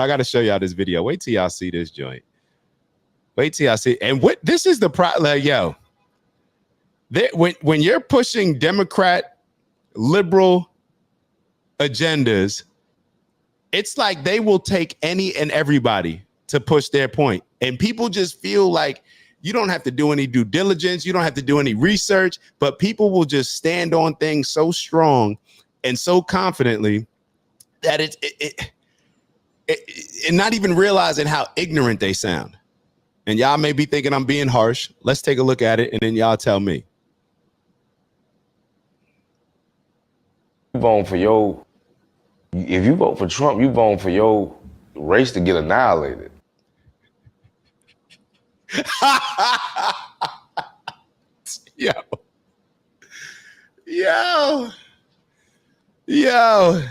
I got to show y'all this video. Wait till y'all see this joint. Wait till y'all see. And what this is the like, yo. When you're pushing Democrat liberal agendas, it's like they will take any and everybody to push their point. And people just feel like you don't have to do any due diligence. You don't have to do any research, but people will just stand on things so strong and so confidently that and not even realizing how ignorant they sound. And y'all may be thinking I'm being harsh. Let's take a look at it, and then y'all tell me. You vote for if you vote for Trump, you vote for your race to get annihilated. Yo.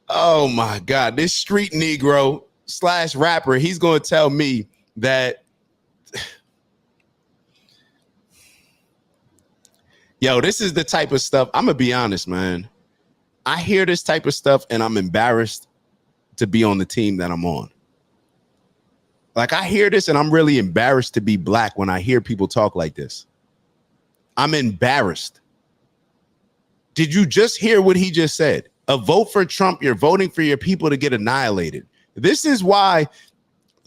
Oh my God, this street Negro / rapper, he's going to tell me that, yo, this is the type of stuff, I'm going to be honest, man. I hear this type of stuff and I'm embarrassed to be on the team that I'm on. Like, I hear this and I'm really embarrassed to be black when I hear people talk like this. I'm embarrassed. Did you just hear what he just said? A vote for Trump, you're voting for your people to get annihilated. This is why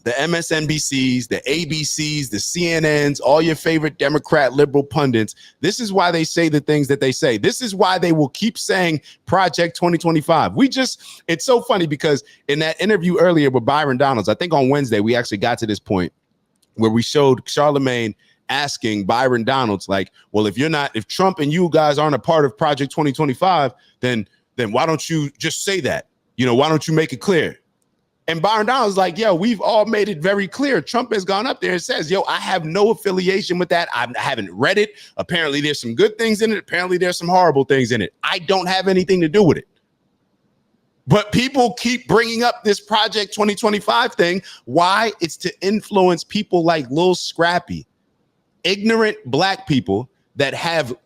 the MSNBCs, the ABCs, the CNNs, all your favorite Democrat liberal pundits, this is why they say the things that they say. This is why they will keep saying Project 2025. It's so funny because in that interview earlier with Byron Donalds, I think on Wednesday, we actually got to this point where we showed Charlemagne asking Byron Donalds, like, well, if Trump and you guys aren't a part of Project 2025, then why don't you just say that? You know, why don't you make it clear? And Byron Donalds is like, yo, we've all made it very clear. Trump has gone up there and says, yo, I have no affiliation with that. I haven't read it. Apparently there's some good things in it. Apparently there's some horrible things in it. I don't have anything to do with it. But people keep bringing up this Project 2025 thing. Why? It's to influence people like Lil Scrappy, ignorant black people that have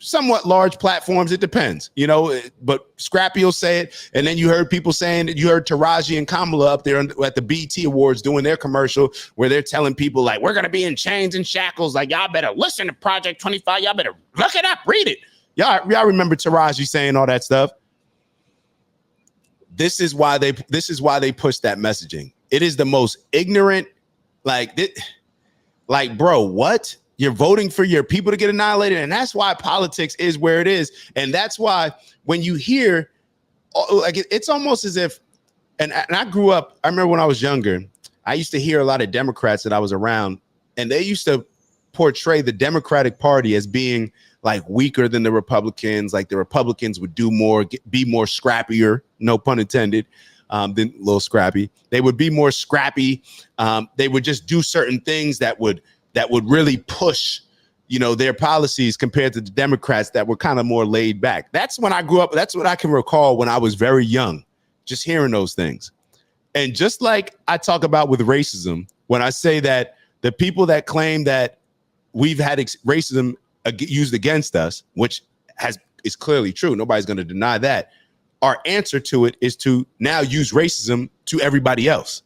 somewhat large platforms. It depends, you know, but Scrappy will say it. And then you heard people saying that you heard Taraji and Kamala up there at the BET Awards doing their commercial where they're telling people like, we're going to be in chains and shackles. Like, y'all better listen to Project 25. Y'all better look it up, read it. Y'all remember Taraji saying all that stuff. This is why they push that messaging. It is the most ignorant, like, bro, what? You're voting for your people to get annihilated. And that's why politics is where it is. And that's why when you hear, like, it's almost as if, and I grew up, I remember when I was younger, I used to hear a lot of Democrats that I was around, and they used to portray the Democratic Party as being like weaker than the Republicans. Like the Republicans would do more, be more scrappier, no pun intended, than Lil Scrappy. They would be more scrappy. They would just do certain things that would really push, you know, their policies compared to the Democrats that were kind of more laid back. That's when I grew up. That's what I can recall when I was very young, just hearing those things. And just like I talk about with racism, when I say that the people that claim that we've had racism used against us, which is clearly true, nobody's going to deny that, our answer to it is to now use racism to everybody else.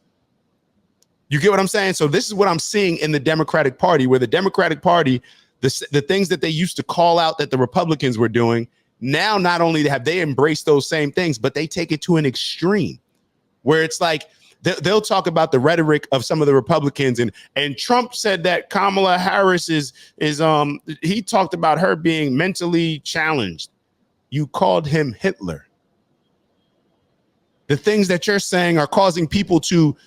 You get what I'm saying? So this is what I'm seeing in the Democratic Party, where the Democratic Party, the things that they used to call out that the Republicans were doing, now not only have they embraced those same things, but they take it to an extreme where it's like they'll talk about the rhetoric of some of the Republicans. And Trump said that Kamala Harris is he talked about her being mentally challenged. You called him Hitler. The things that you're saying are causing people to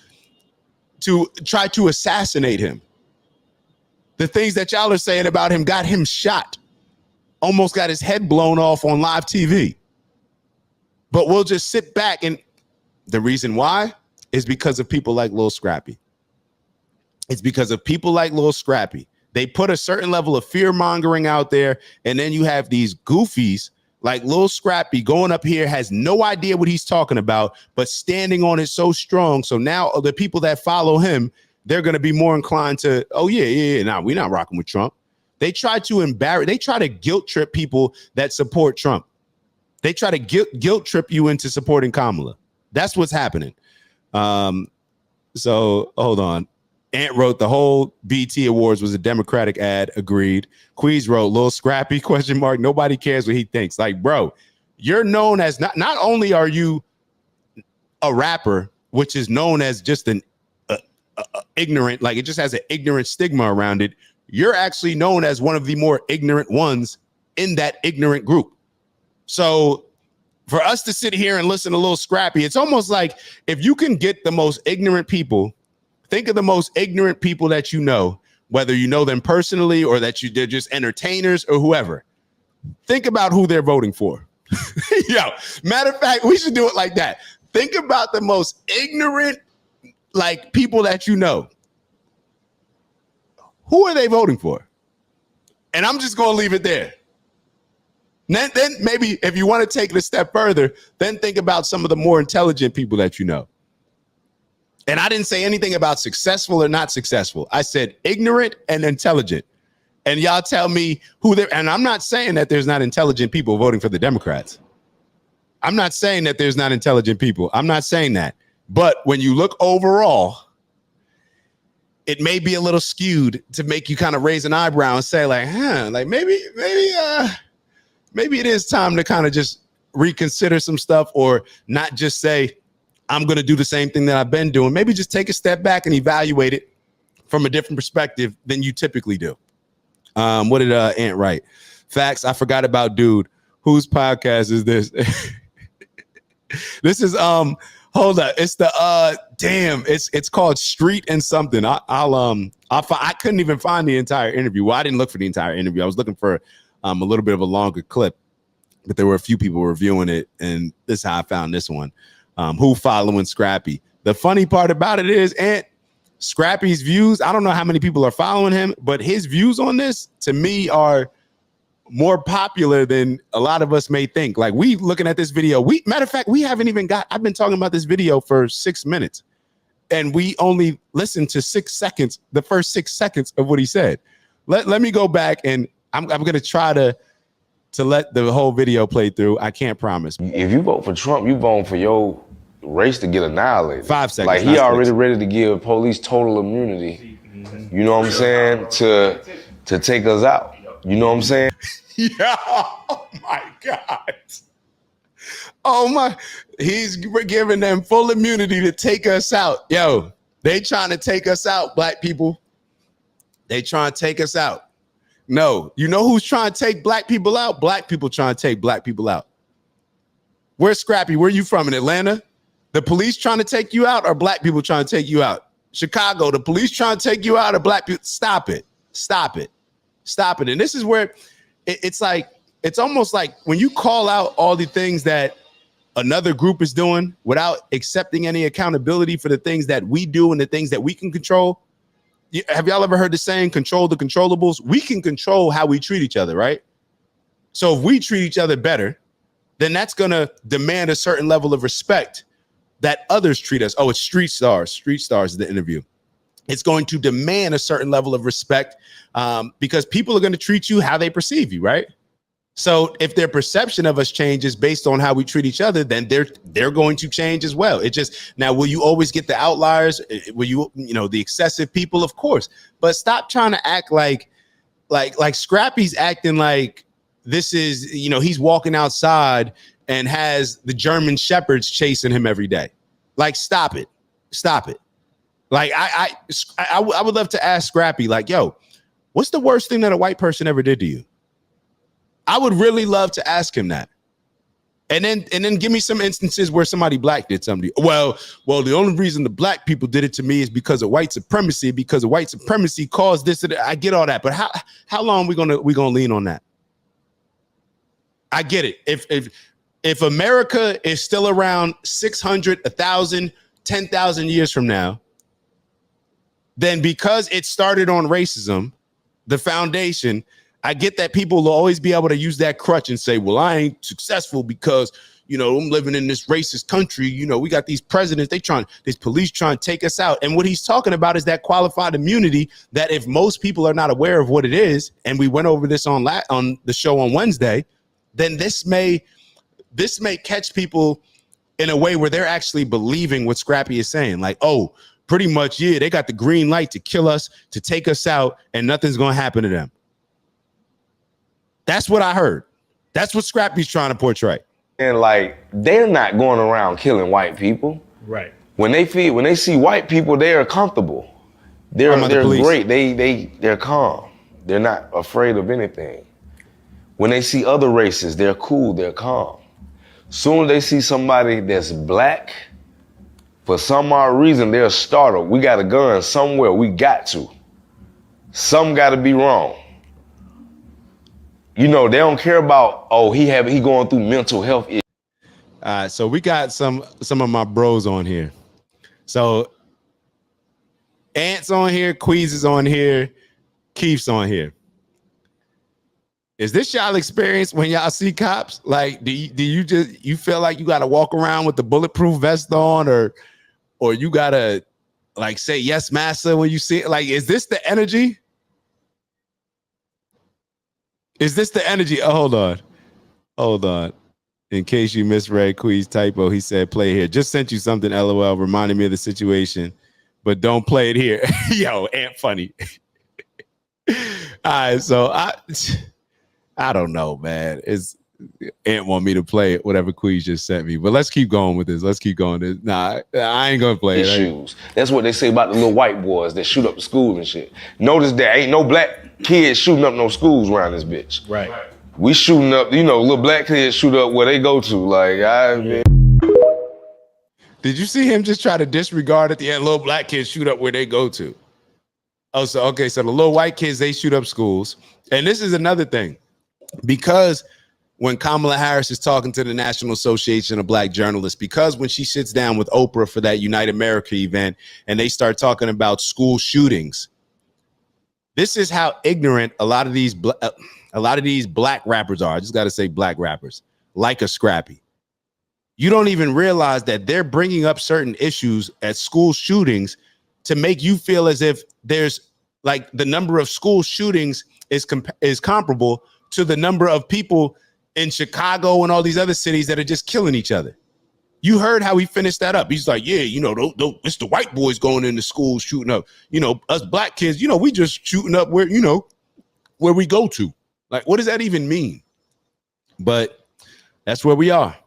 try to assassinate him. The things that y'all are saying about him got him shot, almost got his head blown off on live TV. But we'll just sit back, and the reason why is because of people like Lil Scrappy. It's because of people like Lil Scrappy. They put a certain level of fear mongering out there, and then you have these goofies like Lil Scrappy going up here, has no idea what he's talking about, but standing on it so strong. So now the people that follow him, they're going to be more inclined to, oh, yeah. Nah, we're not rocking with Trump. They try to guilt trip people that support Trump. They try to guilt trip you into supporting Kamala. That's what's happening. So hold on. Ant wrote the whole BT Awards was a Democratic ad. Agreed. Queez wrote Lil Scrappy ? Nobody cares what he thinks. Like, bro, you're known as not only are you a rapper, which is known as just an ignorant, like it just has an ignorant stigma around it. You're actually known as one of the more ignorant ones in that ignorant group. So for us to sit here and listen to Lil Scrappy, it's almost like if you can get the most ignorant people, think of the most ignorant people that you know, whether you know them personally or that they're just entertainers or whoever. Think about who they're voting for. Yo, matter of fact, we should do it like that. Think about the most ignorant, like, people that you know. Who are they voting for? And I'm just going to leave it there. Then maybe if you want to take it a step further, then think about some of the more intelligent people that you know. And I didn't say anything about successful or not successful. I said ignorant and intelligent. And y'all tell me who they're, and I'm not saying that there's not intelligent people voting for the Democrats. I'm not saying that there's not intelligent people. I'm not saying that. But when you look overall, it may be a little skewed to make you kind of raise an eyebrow and say like, like maybe it is time to kind of just reconsider some stuff, or not just say, I'm going to do the same thing that I've been doing. Maybe just take a step back and evaluate it from a different perspective than you typically do. What did Ant write? Facts. I forgot about dude. Whose podcast is this? This is hold up. It's the damn. It's called Street and something. I couldn't even find the entire interview. Well, I didn't look for the entire interview. I was looking for a little bit of a longer clip, but there were a few people reviewing it, and this is how I found this one. Who following Scrappy? The funny part about it is, Ant, Scrappy's views, I don't know how many people are following him, but his views on this, to me, are more popular than a lot of us may think. Like, we looking at this video, matter of fact, we haven't even I've been talking about this video for 6 minutes, and we only listened to 6 seconds, the first 6 seconds of what he said. Let me go back, and I'm going to try to let the whole video play through. I can't promise. If you vote for Trump, you voting for your race to get annihilated. 5 seconds. Like, he already ready to give police total immunity. You know what I'm saying? To take us out. You know what I'm saying? Yeah. Oh my God. Oh my. He's giving them full immunity to take us out. Yo, they trying to take us out, black people. They trying to take us out. No, you know who's trying to take black people out? Black people trying to take black people out. Where's Scrappy? Where you from? In Atlanta? The police trying to take you out, or black people trying to take you out? Chicago, the police trying to take you out, or black people? Stop it. Stop it. Stop it. And this is where it's like, it's almost like when you call out all the things that another group is doing without accepting any accountability for the things that we do and the things that we can control. Have y'all ever heard the saying, control the controllables? We can control how we treat each other, right? So if we treat each other better, then that's going to demand a certain level of respect that others treat us. Oh, it's Street Stars. Street Stars is the interview. It's going to demand a certain level of respect because people are going to treat you how they perceive you, right? So if their perception of us changes based on how we treat each other, then they're going to change as well. It just, now, will you always get the outliers? Will you the excessive people? Of course, but stop trying to act like Scrappy's acting like this is, he's walking outside and has the German shepherds chasing him every day. Like, stop it. Stop it. Like, I would love to ask Scrappy, like, yo, what's the worst thing that a white person ever did to you? I would really love to ask him that. And then give me some instances where somebody black did something. Well, the only reason the black people did it to me is because of white supremacy, because of white supremacy caused this. I get all that. But how long we gonna lean on that? I get it. If America is still around 600, 1,000, 10,000 years from now, then because it started on racism, the foundation, I get that people will always be able to use that crutch and say, well, I ain't successful because, I'm living in this racist country. We got these presidents, these police trying to take us out. And what he's talking about is that qualified immunity, that if most people are not aware of what it is, and we went over this on the show on Wednesday, then this may catch people in a way where they're actually believing what Scrappy is saying. Like, oh, pretty much, yeah, they got the green light to kill us, to take us out, and nothing's going to happen to them. That's what I heard. That's what Scrappy's trying to portray. And like, they're not going around killing white people. Right. When they see white people, they are comfortable. They're great. They're calm. They're not afraid of anything. When they see other races, they're cool, they're calm. Soon as they see somebody that's black, for some odd reason, they're startled. We got a gun somewhere, we got to. Something got to be wrong. You know, they don't care about, oh, he going through mental health issues. So we got some of my bros on here. So Ant's on here, Queez is on here, Keith's on here. Is this y'all experience when y'all see cops? Like, do you feel like you got to walk around with the bulletproof vest on, or you gotta like say yes, massa when you see it? Like, is this the energy? Is this the energy? Oh, hold on. In case you misread Queez typo, he said play here. Just sent you something, LOL, reminding me of the situation, but don't play it here. Yo, Ant funny. All right, so I don't know, man. Ant want me to play it, whatever Queez just sent me. But let's keep going with this. Nah, I ain't gonna play it. Issues. That's what they say about the little white boys that shoot up the school and shit. Notice there ain't no black kids shooting up no schools around this bitch. Right. We shooting up, you know, little black kids shoot up where they go to. Like, Did you see him just try to disregard at the end? Little black kids shoot up where they go to. Oh, so okay, so the little white kids, they shoot up schools. And this is another thing. Because when Kamala Harris is talking to the National Association of Black Journalists, because when she sits down with Oprah for that Unite America event and they start talking about school shootings, this is how ignorant a lot of these black rappers are. I just got to say black rappers, like a Scrappy. You don't even realize that they're bringing up certain issues at school shootings to make you feel as if there's like the number of school shootings is comparable to the number of people in Chicago and all these other cities that are just killing each other. You heard how he finished that up. He's like, yeah, you know, it's the white boys going into school shooting up. You know, us black kids, you know, we just shooting up where, you know, where we go to. Like, what does that even mean? But that's where we are.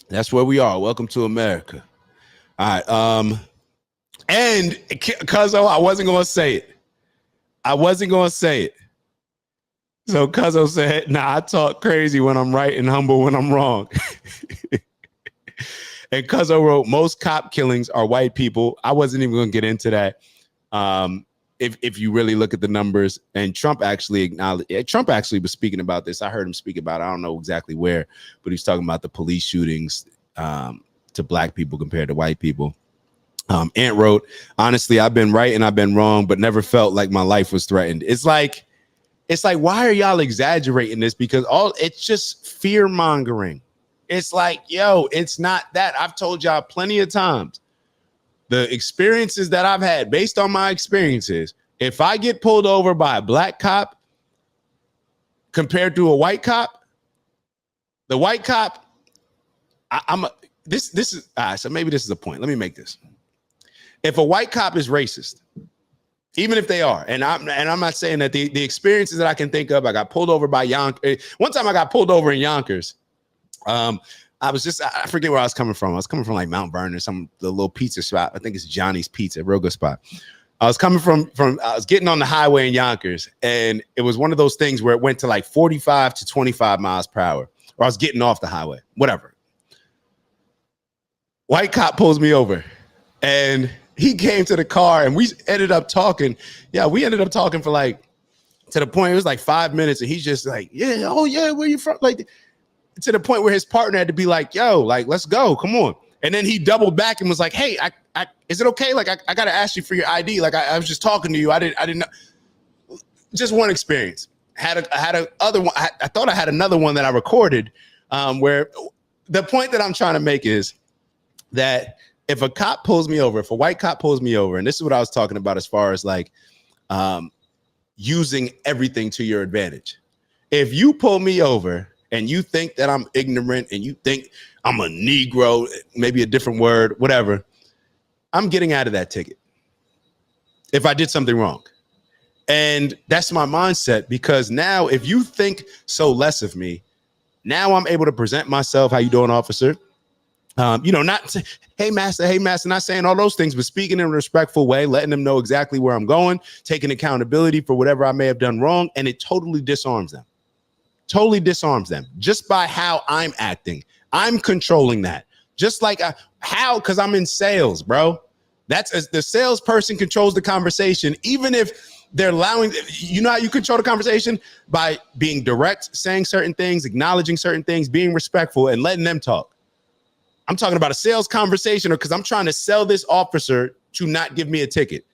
That's where we are. Welcome to America. All right. And Cuzzo, I wasn't going to say it. So Cuzzo said, nah, I talk crazy when I'm right and humble when I'm wrong. And Cuzzo wrote, most cop killings are white people. I wasn't even going to get into that. If you really look at the numbers, and Trump actually was speaking about this. I heard him speak about it. I don't know exactly where, but he's talking about the police shootings to black people compared to white people. Ant wrote, honestly, I've been right and I've been wrong, but never felt like my life was threatened. It's like, why are y'all exaggerating this? Because it's just fear mongering. It's like, yo, it's not that. I've told y'all plenty of times. The experiences that I've had, based on my experiences, if I get pulled over by a black cop compared to a white cop, the white cop, this is so maybe this is a point. Let me make this. If a white cop is racist, even if they are, and I'm not saying that the experiences that I can think of, I got pulled over by Yonkers. One time I got pulled over in Yonkers. I forget where I was coming from. I was coming from like Mount Vernon, the little pizza spot. I think it's Johnny's Pizza, real good spot. I was coming from I was getting on the highway in Yonkers, and it was one of those things where it went to like 45 to 25 miles per hour, or I was getting off the highway, whatever. White cop pulls me over, and he came to the car, and we ended up talking. Yeah, we ended up talking for like, to the point it was like 5 minutes, and he's just like, yeah, oh yeah, where you from? Like, to the point where his partner had to be like, yo, like, let's go, come on. And then he doubled back and was like, hey, I is it okay? Like, I got to ask you for your ID. Like, I was just talking to you. I didn't know. Just one experience. I had another one. I thought I had another one that I recorded where the point that I'm trying to make is that if a cop pulls me over, if a white cop pulls me over, and this is what I was talking about as far as like using everything to your advantage. If you pull me over and you think that I'm ignorant and you think I'm a Negro, maybe a different word, whatever, I'm getting out of that ticket if I did something wrong. And that's my mindset, because now if you think so less of me, now I'm able to present myself. How you doing, officer? Not say, hey, master, not saying all those things, but speaking in a respectful way, letting them know exactly where I'm going, taking accountability for whatever I may have done wrong. And it totally disarms them. Totally disarms them just by how I'm acting. I'm controlling that. Just like how, because I'm in sales, bro. That's as the salesperson controls the conversation, even if they're allowing, how you control the conversation by being direct, saying certain things, acknowledging certain things, being respectful, and letting them talk. I'm talking about a sales conversation, or because I'm trying to sell this officer to not give me a ticket.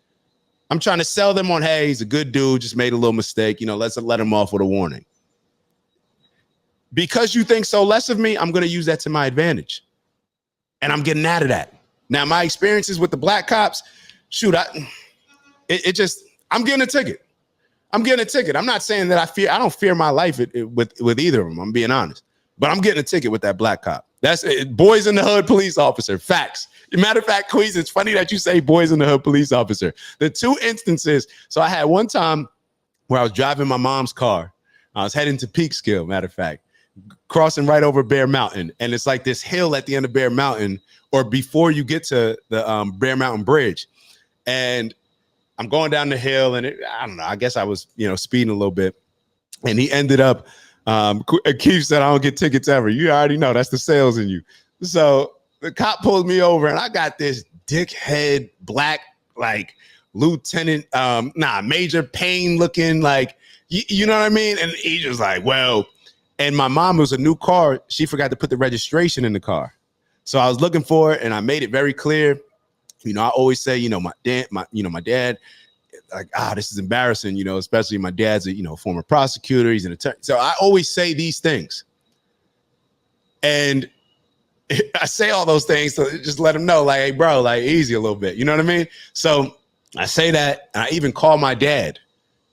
I'm trying to sell them on, hey, he's a good dude, just made a little mistake. Let's let him off with a warning. Because you think so less of me, I'm going to use that to my advantage. And I'm getting out of that. Now, my experiences with the black cops, shoot, I'm getting a ticket. I'm getting a ticket. I'm not saying that I don't fear my life with either of them. I'm being honest. But I'm getting a ticket with that black cop. That's it. Boys in the hood police officer. Facts. Matter of fact, Queez, it's funny that you say boys in the hood police officer. The two instances. So I had one time where I was driving my mom's car. I was heading to Peekskill, matter of fact, crossing right over Bear Mountain. And it's like this hill at the end of Bear Mountain, or before you get to the Bear Mountain Bridge. And I'm going down the hill, and I don't know, I guess I was, speeding a little bit. And he ended up, Keith said, I don't get tickets ever. You already know that's the sales in you. So the cop pulled me over, and I got this dickhead black, like lieutenant, Major Payne looking, like, you know what I mean? And he just like, well, and my mom, was a new car. She forgot to put the registration in the car. So I was looking for it, and I made it very clear. I always say, my dad, like, this is embarrassing, especially my dad's a, former prosecutor. He's an attorney. So I always say these things. And I say all those things to just let him know, like, hey, bro, like, easy a little bit. You know what I mean? So I say that, and I even call my dad.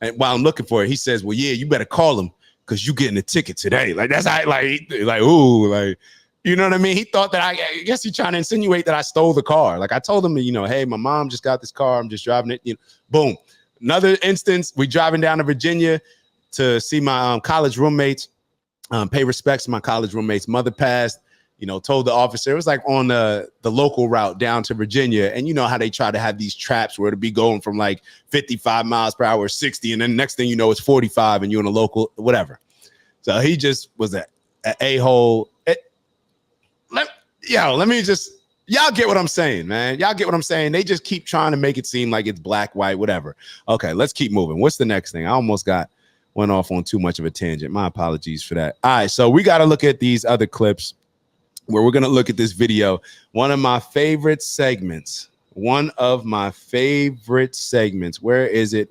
And while I'm looking for it, he says, well, yeah, you better call him because you getting a ticket today. Like, that's how, like, ooh, like, you know what I mean? He thought that I guess he's trying to insinuate that I stole the car. Like, I told him, hey, my mom just got this car. I'm just driving it. Boom. Another instance, we driving down to Virginia to see my college roommates, pay respects to my college roommate's mother passed. Told the officer, it was like on the local route down to Virginia. And you know how they try to have these traps where it'll be going from like 55 miles per hour, 60. And then next thing you know, it's 45 and you're in a local, whatever. So he just was an a-hole. Let me just, y'all get what I'm saying, man. Y'all get what I'm saying. They just keep trying to make it seem like it's black, white, whatever. Okay, let's keep moving. What's the next thing? I almost went off on too much of a tangent. My apologies for that. All right, so we got to look at these other clips where we're going to look at this video. One of my favorite segments. Where is it?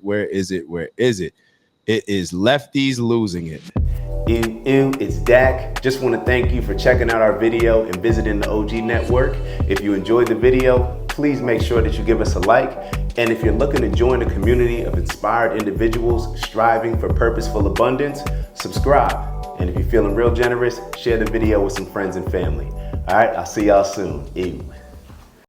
It is Lefties Losing It. Ew, it's Dak. Just want to thank you for checking out our video and visiting the OG Network. If you enjoyed the video, please make sure that you give us a like. And if you're looking to join a community of inspired individuals striving for purposeful abundance, subscribe. And if you're feeling real generous, share the video with some friends and family. All right, I'll see y'all soon. Ew.